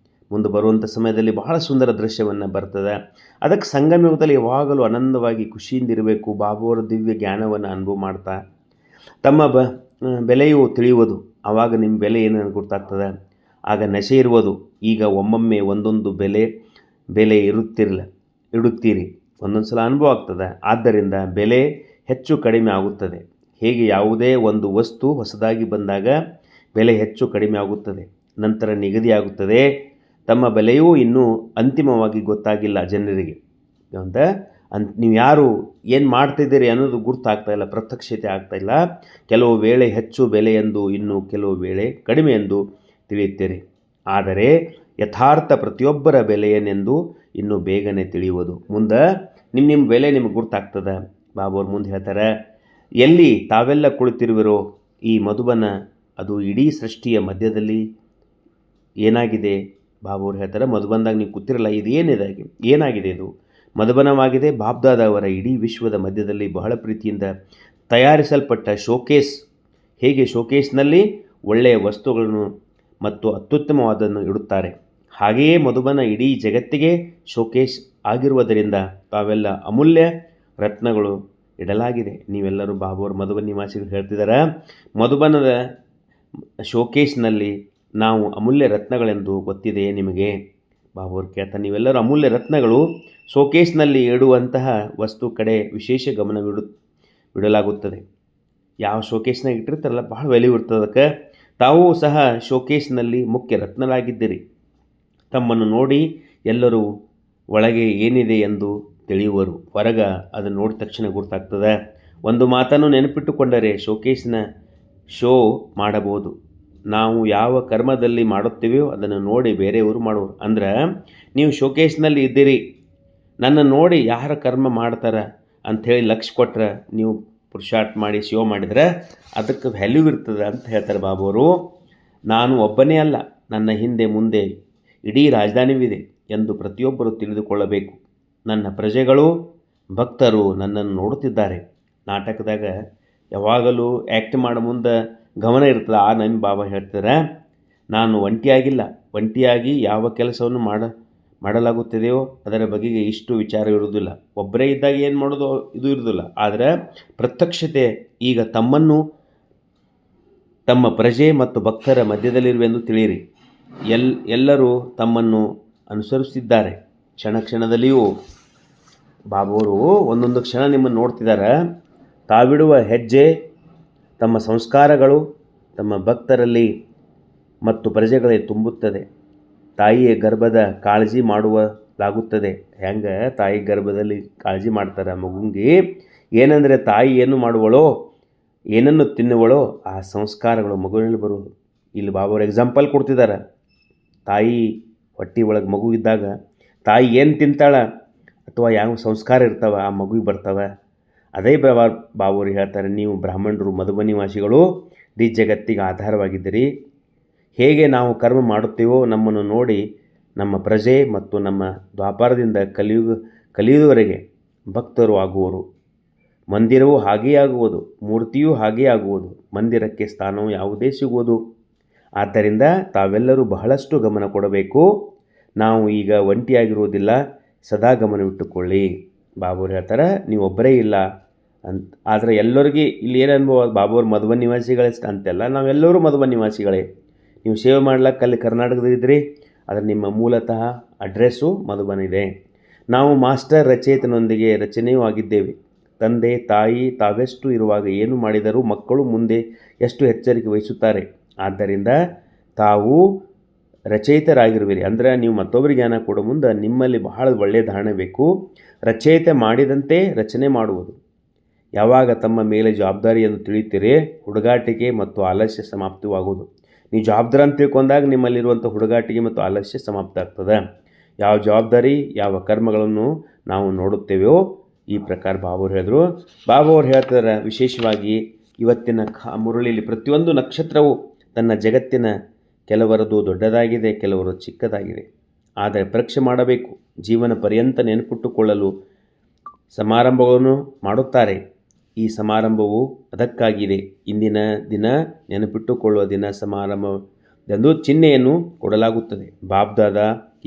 Speaker 1: ಮುಂದೆ ಬರುವಂಥ ಸಮಯದಲ್ಲಿ ಬಹಳ ಸುಂದರ ದೃಶ್ಯವನ್ನು ಬರ್ತದೆ. ಅದಕ್ಕೆ ಸಂಗಮಯುಗದಲ್ಲಿ ಯಾವಾಗಲೂ ಆನಂದವಾಗಿ ಖುಷಿಯಿಂದಿರಬೇಕು. ಬಾಬಾವರ ದಿವ್ಯ ಜ್ಞಾನವನ್ನು ಅನುಭವ ಮಾಡ್ತಾ ತಮ್ಮ ಬೆಲೆಯು ತಿಳಿಯುವುದು. ಆವಾಗ ನಿಮ್ಮ ಬೆಲೆ ಏನು ಗೊತ್ತಾಗ್ತದೆ. ಆಗ ನಶೆ ಇರುವುದು. ಈಗ ಒಮ್ಮೊಮ್ಮೆ ಒಂದೊಂದು ಬೆಲೆ ಇಡುತ್ತೀರಿ, ಒಂದೊಂದು ಸಲ ಅನುಭವ ಆಗ್ತದೆ. ಆದ್ದರಿಂದ ಬೆಲೆ ಹೆಚ್ಚು ಕಡಿಮೆ ಆಗುತ್ತದೆ. ಹೇಗೆ ಯಾವುದೇ ಒಂದು ವಸ್ತು ಹೊಸದಾಗಿ ಬಂದಾಗ ಬೆಲೆ ಹೆಚ್ಚು ಕಡಿಮೆ ಆಗುತ್ತದೆ, ನಂತರ ನಿಗದಿಯಾಗುತ್ತದೆ. ತಮ್ಮ ಬೆಲೆಯೂ ಇನ್ನೂ ಅಂತಿಮವಾಗಿ ಗೊತ್ತಾಗಿಲ್ಲ ಜನರಿಗೆ. ನೀವು ಯಾರು ಏನು ಮಾಡ್ತಿದ್ದೀರಿ ಅನ್ನೋದು ಗುರ್ತಾಗ್ತಾಯಿಲ್ಲ, ಪ್ರತ್ಯಕ್ಷತೆ ಆಗ್ತಾಯಿಲ್ಲ. ಕೆಲವು ವೇಳೆ ಹೆಚ್ಚು ಬೆಲೆ ಎಂದು, ಇನ್ನು ಕೆಲವು ವೇಳೆ ಕಡಿಮೆ ಎಂದು ತಿಳಿಯುತ್ತೀರಿ. ಆದರೆ ಯಥಾರ್ಥ ಪ್ರತಿಯೊಬ್ಬರ ಬೆಲೆಯನೆಂದು ಇನ್ನೂ ಬೇಗನೆ ತಿಳಿಯುವುದು. ಮುಂದೆ ನಿಮ್ಮ ಬೆಲೆ ನಿಮಗೆ ಗುರ್ತಾಗ್ತದೆ. ಬಾಬಾವ್ರು ಮುಂದೆ ಹೇಳ್ತಾರೆ, ಎಲ್ಲಿ ತಾವೆಲ್ಲ ಕುಳಿತಿರುವಿರೋ ಈ ಮಧುಬನ ಅದು ಇಡೀ ಸೃಷ್ಟಿಯ ಮಧ್ಯದಲ್ಲಿ ಏನಾಗಿದೆ. ಬಾಬಾವ್ರು ಹೇಳ್ತಾರೆ, ಮಧುಬನದಾಗ ನೀವು ಕೂತಿರಲ್ಲ, ಇದು ಏನಾಗಿದೆ? ಇದು ಮಧುಬನವಾಗಿದೆ. ಬಾಬ್ದಾದವರ ಇಡೀ ವಿಶ್ವದ ಮಧ್ಯದಲ್ಲಿ ಬಹಳ ಪ್ರೀತಿಯಿಂದ ತಯಾರಿಸಲ್ಪಟ್ಟ ಶೋಕೇಸ್. ಹೇಗೆ ಶೋಕೇಸ್ನಲ್ಲಿ ಒಳ್ಳೆಯ ವಸ್ತುಗಳನ್ನು ಮತ್ತು ಅತ್ಯುತ್ತಮವಾದನ್ನು ಇಡುತ್ತಾರೆ, ಹಾಗೆಯೇ ಮಧುಬನ ಇಡೀ ಜಗತ್ತಿಗೆ ಶೋಕೇಸ್ ಆಗಿರುವುದರಿಂದ ತಾವೆಲ್ಲ ಅಮೂಲ್ಯ ರತ್ನಗಳು ಇಡಲಾಗಿದೆ. ನೀವೆಲ್ಲರೂ ಬಾಬಾವ್ರ ಮಧುಬನ ನಿವಾಸಿಗಳು ಹೇಳ್ತಿದ್ದಾರೆ, ಮಧುಬನದ ಶೋಕೇಸ್ನಲ್ಲಿ ನಾವು ಅಮೂಲ್ಯ ರತ್ನಗಳೆಂದು ಗೊತ್ತಿದೆಯೇ ನಿಮಗೆ? ಬಾಬಾವ್ರು ಕೇಳ್ತಾರೆ, ನೀವೆಲ್ಲರೂ ಅಮೂಲ್ಯ ರತ್ನಗಳು. ಶೋಕೇಸ್ನಲ್ಲಿ ಇಡುವಂತಹ ವಸ್ತು ಕಡೆ ವಿಶೇಷ ಬಿಡಲಾಗುತ್ತದೆ. ಯಾವ ಶೋಕೇಸ್ನಾಗ ಇಟ್ಟಿರ್ತಾರಲ್ಲ ಬಹಳ ವ್ಯಾಲ್ಯೂ ಇರ್ತದೆ. ಅದಕ್ಕೆ ತಾವೂ ಸಹ ಶೋಕೇಸ್ನಲ್ಲಿ ಮುಖ್ಯ ರತ್ನರಾಗಿದ್ದೀರಿ. ತಮ್ಮನ್ನು ನೋಡಿ ಎಲ್ಲರೂ ಒಳಗೆ ಏನಿದೆ ಎಂದು ತಿಳಿಯುವರು. ಹೊರಗೆ ಅದನ್ನು ನೋಡಿದ ತಕ್ಷಣ ಗುರ್ತಾಗ್ತದೆ. ಒಂದು ಮಾತನ್ನು ನೆನಪಿಟ್ಟುಕೊಂಡರೆ ಶೋಕೇಸ್ನ ಶೋ ಮಾಡಬಹುದು. ನಾವು ಯಾವ ಕರ್ಮದಲ್ಲಿ ಮಾಡುತ್ತೀವೋ ಅದನ್ನು ನೋಡಿ ಬೇರೆಯವರು ಮಾಡುವರು. ಅಂದ್ರೆ ನೀವು ಶೋಕೇಸ್ನಲ್ಲಿ ಇದ್ದೀರಿ, ನನ್ನ ನೋಡಿ ಯಾರ ಕರ್ಮ ಮಾಡ್ತಾರೆ ಅಂಥೇಳಿ ಲಕ್ಷ್ಯ ಕೊಟ್ಟರೆ, ನೀವು ಪುರುಷಾರ್ಥ ಮಾಡಿ ಶೋ ಮಾಡಿದರೆ ಅದಕ್ಕೆ ವ್ಯಾಲ್ಯೂ ಇರ್ತದೆ ಅಂತ ಹೇಳ್ತಾರೆ ಬಾಬಾವರು. ನಾನು ಒಬ್ಬನೇ ಅಲ್ಲ, ನನ್ನ ಹಿಂದೆ ಮುಂದೆ ಇಡೀ ರಾಜಧಾನಿವಿದೆ ಎಂದು ಪ್ರತಿಯೊಬ್ಬರು ತಿಳಿದುಕೊಳ್ಳಬೇಕು. ನನ್ನ ಪ್ರಜೆಗಳು ಭಕ್ತರು ನನ್ನನ್ನು ನೋಡುತ್ತಿದ್ದಾರೆ. ನಾಟಕದಾಗ ಯಾವಾಗಲೂ ಆ್ಯಕ್ಟ್ ಮಾಡೋ ಮುಂದೆ ಗಮನ ಇರ್ತದೆ. ಆ ನಮ್ಮ ಬಾಬಾ ಹೇಳ್ತಾರೆ, ನಾನು ಒಂಟಿಯಾಗಿ ಯಾವ ಕೆಲಸವನ್ನು ಮಾಡಲಾಗುತ್ತದೆಯೋ ಅದರ ಬಗೆಗೆ ಇಷ್ಟು ವಿಚಾರ ಇರುವುದಿಲ್ಲ. ಒಬ್ಬರೇ ಇದ್ದಾಗ ಏನು ಮಾಡೋದು ಇದು ಇರುವುದಿಲ್ಲ. ಆದರೆ ಪ್ರತ್ಯಕ್ಷತೆ ಈಗ ತಮ್ಮ ಪ್ರಜೆ ಮತ್ತು ಭಕ್ತರ ಮಧ್ಯದಲ್ಲಿರುವೆಂದು ತಿಳಿಯಿರಿ. ಎಲ್ಲರೂ ತಮ್ಮನ್ನು ಅನುಸರಿಸುತ್ತಿದ್ದಾರೆ. ಕ್ಷಣ ಕ್ಷಣದಲ್ಲಿಯೂ ಬಾಬುವರು ಒಂದೊಂದು ಕ್ಷಣ ನಿಮ್ಮನ್ನು ನೋಡ್ತಿದ್ದಾರೆ. ತಾವಿಡುವ ಹೆಜ್ಜೆ, ತಮ್ಮ ಸಂಸ್ಕಾರಗಳು ತಮ್ಮ ಭಕ್ತರಲ್ಲಿ ಮತ್ತು ಪ್ರಜೆಗಳಲ್ಲಿ ತುಂಬುತ್ತದೆ. ತಾಯಿಯ ಗರ್ಭದ ಕಾಳಜಿ ಮಾಡುವಲಾಗುತ್ತದೆ. ಹೆಂಗೆ ತಾಯಿ ಗರ್ಭದಲ್ಲಿ ಕಾಳಜಿ ಮಾಡ್ತಾರೆ ಮಗುಂಗೆ, ಏನಂದರೆ ತಾಯಿ ಏನು ಮಾಡುವಳೋ, ಏನನ್ನು ತಿನ್ನುವಳೋ ಆ ಸಂಸ್ಕಾರಗಳು ಮಗುವಿನಲ್ಲಿ ಬರುವುದು. ಇಲ್ಲಿ ಬಾಬಾವರು ಎಕ್ಸಾಂಪಲ್ ಕೊಡ್ತಿದ್ದಾರೆ. ತಾಯಿ ಹೊಟ್ಟೆ ಒಳಗೆ ಮಗು ಇದ್ದಾಗ ತಾಯಿ ಏನು ತಿಂತಾಳ ಅಥವಾ ಯಾವ ಸಂಸ್ಕಾರ ಇರ್ತಾವೆ ಆ ಮಗುವಿಗೆ ಬರ್ತವೆ. ಅದೇ ಬಾಬಾವರು ಹೇಳ್ತಾರೆ, ನೀವು ಬ್ರಾಹ್ಮಣರು ಮಧುಬನಿವಾಸಿಗಳು ಇಡೀ ಜಗತ್ತಿಗೆ ಆಧಾರವಾಗಿದ್ದೀರಿ. ಹೇಗೆ ನಾವು ಕರ್ಮ ಮಾಡುತ್ತೇವೋ ನಮ್ಮನ್ನು ನೋಡಿ ನಮ್ಮ ಪ್ರಜೆ ಮತ್ತು ನಮ್ಮ ದ್ವಾಪಾರದಿಂದ ಕಲಿಯುವವರೆಗೆ ಭಕ್ತರು ಆಗುವರು. ಮಂದಿರವು ಹಾಗೇ ಆಗುವುದು, ಮೂರ್ತಿಯೂ ಹಾಗೇ ಆಗುವುದು, ಮಂದಿರಕ್ಕೆ ಸ್ಥಾನವು ಯಾವುದೇ ಸಿಗುವುದು. ಆದ್ದರಿಂದ ತಾವೆಲ್ಲರೂ ಬಹಳಷ್ಟು ಗಮನ ಕೊಡಬೇಕು. ನಾವು ಈಗ ಒಂಟಿಯಾಗಿರುವುದಿಲ್ಲ, ಸದಾ ಗಮನವಿಟ್ಟುಕೊಳ್ಳಿ. ಬಾಬುರು ಹೇಳ್ತಾರೆ, ನೀವು ಒಬ್ಬರೇ ಇಲ್ಲ ಅಂತ. ಆದರೆ ಎಲ್ಲರಿಗೆ ಇಲ್ಲಿ ಏನು ಅನುಭವ, ಬಾಬುವ್ರು ಮಧುಬನ್ ನಿವಾಸಿಗಳೇ ಅಂತೆಲ್ಲ, ನಾವೆಲ್ಲರೂ ಮಧುಬನ್ ನಿವಾಸಿಗಳೇ. ನೀವು ಸೇವೆ ಮಾಡ್ಲಿಕ್ಕೆ ಅಲ್ಲಿ ಕರ್ನಾಟಕದಲ್ಲಿದ್ದರೆ ಆದರೆ ನಿಮ್ಮ ಮೂಲತಃ ಅಡ್ರೆಸ್ಸು ಮಧುಬನ್ ಇದೆ. ನಾವು ಮಾಸ್ಟರ್ ರಚಯಿತನೊಂದಿಗೆ ರಚನೆಯೂ ಆಗಿದ್ದೇವೆ. ತಂದೆ ತಾಯಿ ತಾವೆಷ್ಟು ಇರುವಾಗ ಏನು ಮಾಡಿದರೂ ಮಕ್ಕಳು ಮುಂದೆ ಎಷ್ಟು ಎಚ್ಚರಿಕೆ ವಹಿಸುತ್ತಾರೆ. ಆದ್ದರಿಂದ ತಾವು ರಚಯಿತರಾಗಿರುವಿರಿ. ಅಂದರೆ ನೀವು ಮತ್ತೊಬ್ಬರಿಗೆ ಜ್ಞಾನ ಕೊಡೋ ಮುಂದೆ ನಿಮ್ಮಲ್ಲಿ ಬಹಳ ಒಳ್ಳೆಯ ಧಾರಣೆ ಬೇಕು. ರಚಯಿತ ಮಾಡಿದಂತೆ ರಚನೆ ಮಾಡುವುದು. ಯಾವಾಗ ತಮ್ಮ ಮೇಲೆ ಜವಾಬ್ದಾರಿಯನ್ನು ತಿಳಿಯುತ್ತೀರಿ, ಹುಡುಗಾಟಿಕೆ ಮತ್ತು ಆಲಸ್ಯ ಸಮಾಪ್ತವಾಗುವುದು. ನೀವು ಜವಾಬ್ದಾರಿ ಅಂತ ತಿಳ್ಕೊಂಡಾಗ ನಿಮ್ಮಲ್ಲಿರುವಂಥ ಹುಡುಗಾಟಿಕೆ ಮತ್ತು ಆಲಸ್ಯ ಸಮಾಪ್ತ ಆಗ್ತದೆ. ಯಾವ ಜವಾಬ್ದಾರಿ ಯಾವ ಕರ್ಮಗಳನ್ನು ನಾವು ನೋಡುತ್ತೇವೆಯೋ ಈ ಪ್ರಕಾರ ಬಾಬುವ್ರು ಹೇಳಿದ್ರು. ಬಾಬುವ್ರು ಹೇಳ್ತಾರೆ, ವಿಶೇಷವಾಗಿ ಇವತ್ತಿನ ಮುರಳಿಯಲ್ಲಿ ಪ್ರತಿಯೊಂದು ನಕ್ಷತ್ರವು ತನ್ನ ಜಗತ್ತಿನ ಕೆಲವರದು ದೊಡ್ಡದಾಗಿದೆ, ಕೆಲವರು ಚಿಕ್ಕದಾಗಿದೆ. ಆದರೆ ಪರೀಕ್ಷೆ ಮಾಡಬೇಕು. ಜೀವನ ಪರ್ಯಂತ ನೆನಪಿಟ್ಟುಕೊಳ್ಳಲು ಸಮಾರಂಭಗಳನ್ನು ಮಾಡುತ್ತಾರೆ. ಈ ಸಮಾರಂಭವು ಅದಕ್ಕಾಗಿದೆ. ಇಂದಿನ ದಿನ ನೆನಪಿಟ್ಟುಕೊಳ್ಳುವ ದಿನ ಸಮಾರಂಭದೆಂದು ಚಿಹ್ನೆಯನ್ನು ಕೊಡಲಾಗುತ್ತದೆ. ಬಾಬ್ದಾದ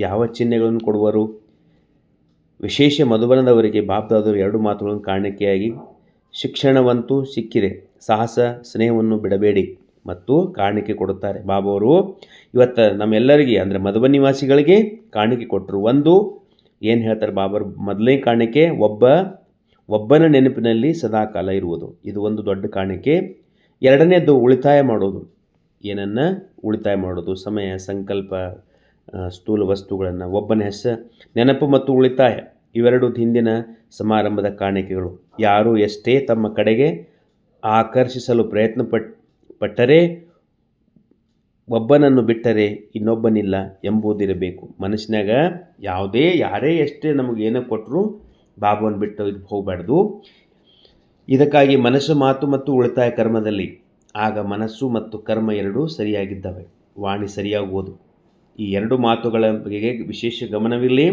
Speaker 1: ಯಾವ ಚಿಹ್ನೆಗಳನ್ನು ಕೊಡುವರು? ವಿಶೇಷ ಮಧುಬನದವರಿಗೆ ಬಾಬ್ದಾದರು 2 ಮಾತುಗಳನ್ನು ಕಾಣಿಕೆಯಾಗಿ ಶಿಕ್ಷಣವಂತೂ ಸಿಕ್ಕಿದೆ, ಸಾಹಸ ಸ್ನೇಹವನ್ನು ಬಿಡಬೇಡಿ ಮತ್ತು ಕಾಣಿಕೆ ಕೊಡುತ್ತಾರೆ. ಬಾಬಾವರು ಇವತ್ತು ನಮ್ಮೆಲ್ಲರಿಗೆ ಅಂದರೆ ಮಧುಬನ್ ನಿವಾಸಿಗಳಿಗೆ ಕಾಣಿಕೆ ಕೊಟ್ಟರು. ಒಂದು ಏನು ಹೇಳ್ತಾರೆ ಬಾಬಾರು, ಮೊದಲನೇ ಕಾಣಿಕೆ ಒಬ್ಬನ ನೆನಪಿನಲ್ಲಿ ಸದಾಕಾಲ ಇರುವುದು. ಇದು ಒಂದು ದೊಡ್ಡ ಕಾಣಿಕೆ. ಎರಡನೇದು ಉಳಿತಾಯ ಮಾಡೋದು. ಏನನ್ನು ಉಳಿತಾಯ ಮಾಡೋದು? ಸಮಯ, ಸಂಕಲ್ಪ, ಸ್ಥೂಲ ವಸ್ತುಗಳನ್ನು. ಒಬ್ಬನ ಹೆಸರು ನೆನಪು ಮತ್ತು ಉಳಿತಾಯ ಇವೆರಡು ಹಿಂದಿನ ಸಮಾರಂಭದ ಕಾಣಿಕೆಗಳು. ಯಾರು ಎಷ್ಟೇ ತಮ್ಮ ಕಡೆಗೆ ಆಕರ್ಷಿಸಲು ಪಟ್ಟರೆ ಒಬ್ಬನನ್ನು ಬಿಟ್ಟರೆ ಇನ್ನೊಬ್ಬನಿಲ್ಲ ಎಂಬುದಿರಬೇಕು ಮನಸ್ಸಿನಾಗ. ಯಾರೇ ಎಷ್ಟೇ ನಮಗೇನೋ ಕೊಟ್ಟರು ಬಾಬುವನ್ನು ಬಿಟ್ಟು ಇದಕ್ಕೆ ಹೋಗಬಾರ್ದು. ಇದಕ್ಕಾಗಿ ಮನಸ್ಸು, ಮಾತು ಮತ್ತು ಉಳಿತಾಯ ಕರ್ಮದಲ್ಲಿ. ಆಗ ಮನಸ್ಸು ಮತ್ತು ಕರ್ಮ ಎರಡೂ ಸರಿಯಾಗಿದ್ದಾವೆ, ವಾಣಿ ಸರಿಯಾಗುವುದು. ಈ 2 ಮಾತುಗಳ ಬಗೆಗೆ ವಿಶೇಷ ಗಮನವಿರಲಿ.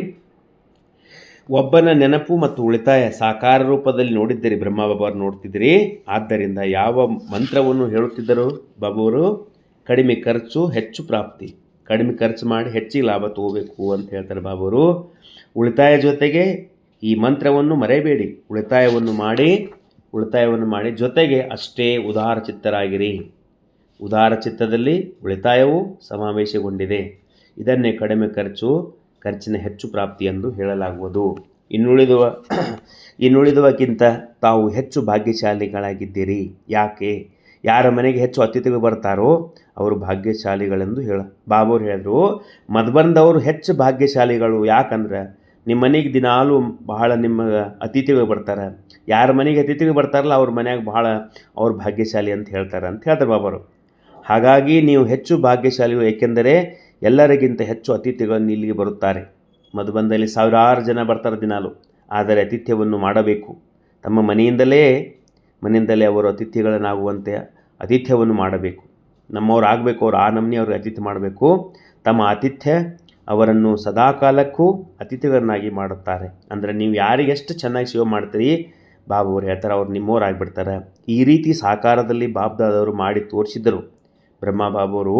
Speaker 1: ಒಬ್ಬನ ನೆನಪು ಮತ್ತು ಉಳಿತಾಯ ಸಾಕಾರ ರೂಪದಲ್ಲಿ ನೋಡಿದ್ದೀರಿ, ಬ್ರಹ್ಮಬಾಬಾರು ನೋಡ್ತಿದ್ದೀರಿ. ಆದ್ದರಿಂದ ಯಾವ ಮಂತ್ರವನ್ನು ಹೇಳುತ್ತಿದ್ದರು ಬಾಬುವರು? ಕಡಿಮೆ ಖರ್ಚು ಹೆಚ್ಚು ಪ್ರಾಪ್ತಿ. ಕಡಿಮೆ ಖರ್ಚು ಮಾಡಿ ಹೆಚ್ಚಿಗೆ ಲಾಭ ತಗೋಬೇಕು ಅಂತ ಹೇಳ್ತಾರೆ ಬಾಬುವರು. ಉಳಿತಾಯ ಜೊತೆಗೆ ಈ ಮಂತ್ರವನ್ನು ಮರೆಯಬೇಡಿ. ಉಳಿತಾಯವನ್ನು ಮಾಡಿ ಜೊತೆಗೆ ಅಷ್ಟೇ ಉದಾರ ಚಿತ್ತರಾಗಿರಿ. ಉದಾರ ಚಿತ್ತದಲ್ಲಿ ಉಳಿತಾಯವು ಸಮಾವೇಶಗೊಂಡಿದೆ. ಇದನ್ನೇ ಕಡಿಮೆ ಖರ್ಚಿನ ಹೆಚ್ಚು ಪ್ರಾಪ್ತಿ ಎಂದು ಹೇಳಲಾಗುವುದು. ಇನ್ನುಳಿದವಕ್ಕಿಂತ ತಾವು ಹೆಚ್ಚು ಭಾಗ್ಯಶಾಲಿಗಳಾಗಿದ್ದೀರಿ. ಯಾಕೆ? ಯಾರ ಮನೆಗೆ ಹೆಚ್ಚು ಅತಿಥಿಗಳು ಬರ್ತಾರೋ ಅವರು ಭಾಗ್ಯಶಾಲಿಗಳೆಂದು ಬಾಬುವ್ರು ಹೇಳಿದ್ರು. ಮಧುಬನದವರು ಹೆಚ್ಚು ಭಾಗ್ಯಶಾಲಿಗಳು. ಯಾಕಂದ್ರೆ ನಿಮ್ಮ ಮನೆಗೆ ದಿನಾಲೂ ಬಹಳ ನಿಮ್ಮ ಅತಿಥಿಗಳು ಬರ್ತಾರೆ. ಯಾರ ಮನೆಗೆ ಅತಿಥಿಗಳು ಬರ್ತಾರಲ್ಲ ಅವ್ರ ಮನೆಯಾಗ ಬಹಳ ಅವ್ರು ಭಾಗ್ಯಶಾಲಿ ಅಂತ ಹೇಳ್ತಾರೆ ಬಾಬಾರು. ಹಾಗಾಗಿ ನೀವು ಹೆಚ್ಚು ಭಾಗ್ಯಶಾಲಿಗಳು, ಏಕೆಂದರೆ ಎಲ್ಲರಿಗಿಂತ ಹೆಚ್ಚು ಅತಿಥಿಗಳನ್ನು ಇಲ್ಲಿಗೆ ಬರುತ್ತಾರೆ. ಮಧುಬನದಲ್ಲಿ 1000 ಜನ ಬರ್ತಾರೆ ದಿನಾಲು. ಆದರೆ ಆತಿಥ್ಯವನ್ನು ಮಾಡಬೇಕು. ತಮ್ಮ ಮನೆಯಿಂದಲೇ ಅವರು ಅತಿಥಿಗಳನ್ನಾಗುವಂತೆ ಆತಿಥ್ಯವನ್ನು ಮಾಡಬೇಕು. ನಮ್ಮವ್ರು ಆಗಬೇಕು. ಅವ್ರು ಆ ನಮ್ಮನೆ ಅವ್ರಿಗೆ ಅತಿಥಿ ಮಾಡಬೇಕು. ತಮ್ಮ ಆತಿಥ್ಯ ಅವರನ್ನು ಸದಾಕಾಲಕ್ಕೂ ಅತಿಥಿಗಳನ್ನಾಗಿ ಮಾಡುತ್ತಾರೆ. ಅಂದರೆ ನೀವು ಯಾರಿಗೆ ಎಷ್ಟು ಚೆನ್ನಾಗಿ ಸೇವೆ ಮಾಡ್ತೀರಿ ಬಾಬುವ್ರು ಹೇಳ್ತಾರೆ, ಅವ್ರು ನಿಮ್ಮವ್ರು ಆಗಿಬಿಡ್ತಾರೆ. ಈ ರೀತಿ ಸಾಕಾರದಲ್ಲಿ ಬಾಬ್ದಾದವರು ಮಾಡಿ ತೋರಿಸಿದರು. ಬ್ರಹ್ಮ ಬಾಬುವರು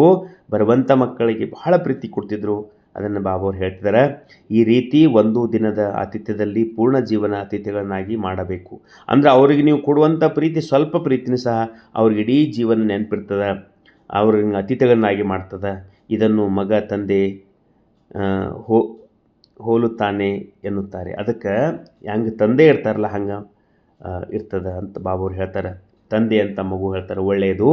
Speaker 1: ಬರುವಂಥ ಮಕ್ಕಳಿಗೆ ಬಹಳ ಪ್ರೀತಿ ಕೊಡ್ತಿದ್ರು. ಅದನ್ನು ಬಾಬುವ್ರು ಹೇಳ್ತಿದ್ದಾರೆ. ಈ ರೀತಿ ಒಂದು ದಿನದ ಆತಿಥ್ಯದಲ್ಲಿ ಪೂರ್ಣ ಜೀವನ ಅತಿಥಿಗಳನ್ನಾಗಿ ಮಾಡಬೇಕು. ಅಂದರೆ ಅವ್ರಿಗೆ ನೀವು ಕೊಡುವಂಥ ಪ್ರೀತಿ, ಸ್ವಲ್ಪ ಪ್ರೀತಿನೂ ಸಹ ಅವ್ರಿಗೆ ಇಡೀ ಜೀವನ ನೆನಪಿರ್ತದೆ, ಅವ್ರಿಗೆ ಅತಿಥಿಗಳನ್ನಾಗಿ ಮಾಡ್ತದೆ. ಇದನ್ನು ಮಗ ತಂದೆ ಹೋಲುತ್ತಾನೆ ಎನ್ನುತ್ತಾರೆ. ಅದಕ್ಕೆ ಹೆಂಗೆ ತಂದೆ ಇರ್ತಾರಲ್ಲ ಹಂಗೆ ಇರ್ತದೆ ಅಂತ ಬಾಬುವ್ರು ಹೇಳ್ತಾರೆ. ತಂದೆ ಅಂತ ಮಗು ಹೇಳ್ತಾರೆ. ಒಳ್ಳೆಯದು.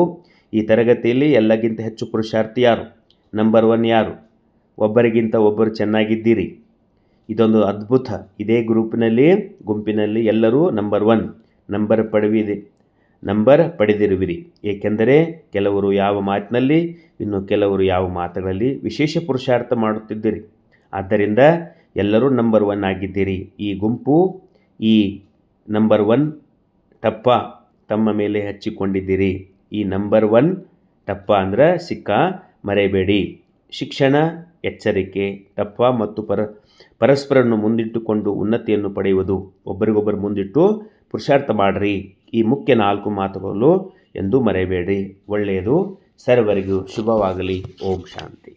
Speaker 1: ಈ ತರಗತಿಯಲ್ಲಿ ಎಲ್ಲಕ್ಕಿಂತ ಹೆಚ್ಚು ಪುರುಷಾರ್ಥಿ ಯಾರು? ನಂಬರ್ 1 ಯಾರು? ಒಬ್ಬರಿಗಿಂತ ಒಬ್ಬರು ಚೆನ್ನಾಗಿದ್ದೀರಿ. ಇದೊಂದು ಅದ್ಭುತ. ಇದೇ ಗುಂಪಿನಲ್ಲಿ ಎಲ್ಲರೂ ನಂಬರ್ 1 ನಂಬರ್ ಪಡೆದಿರುವಿರಿ. ಏಕೆಂದರೆ ಕೆಲವರು ಯಾವ ಮಾತಿನಲ್ಲಿ, ಇನ್ನು ಕೆಲವರು ಯಾವ ಮಾತುಗಳಲ್ಲಿ ವಿಶೇಷ ಪುರುಷಾರ್ಥ ಮಾಡುತ್ತಿದ್ದೀರಿ. ಆದ್ದರಿಂದ ಎಲ್ಲರೂ ನಂಬರ್ 1 ಆಗಿದ್ದೀರಿ. ಈ ಗುಂಪು ಈ ನಂಬರ್ 1 ಟಪ್ಪ ತಮ್ಮ ಮೇಲೆ ಹಚ್ಚಿಕೊಂಡಿದ್ದೀರಿ. ಈ ನಂಬರ್ 1 ಟಪ್ಪ ಅಂದ್ರೆ ಸಿಕ್ಕ ಮರೆಯಬೇಡಿ. ಶಿಕ್ಷಣ, ಎಚ್ಚರಿಕೆ, ಟಪ್ಪ ಮತ್ತು ಪರಸ್ಪರನ್ನು ಮುಂದಿಟ್ಟುಕೊಂಡು ಉನ್ನತಿಯನ್ನು ಪಡೆಯುವುದು. ಒಬ್ಬರಿಗೊಬ್ಬರು ಮುಂದಿಟ್ಟು ಪುರುಷಾರ್ಥ ಮಾಡಿರಿ. ಈ ಮುಖ್ಯ 4 ಮಾತುಗಳು ಎಂದು ಮರೆಯಬೇಡಿ. ಒಳ್ಳೆಯದು. ಸರ್ವರಿಗೂ ಶುಭವಾಗಲಿ. ಓಂ ಶಾಂತಿ.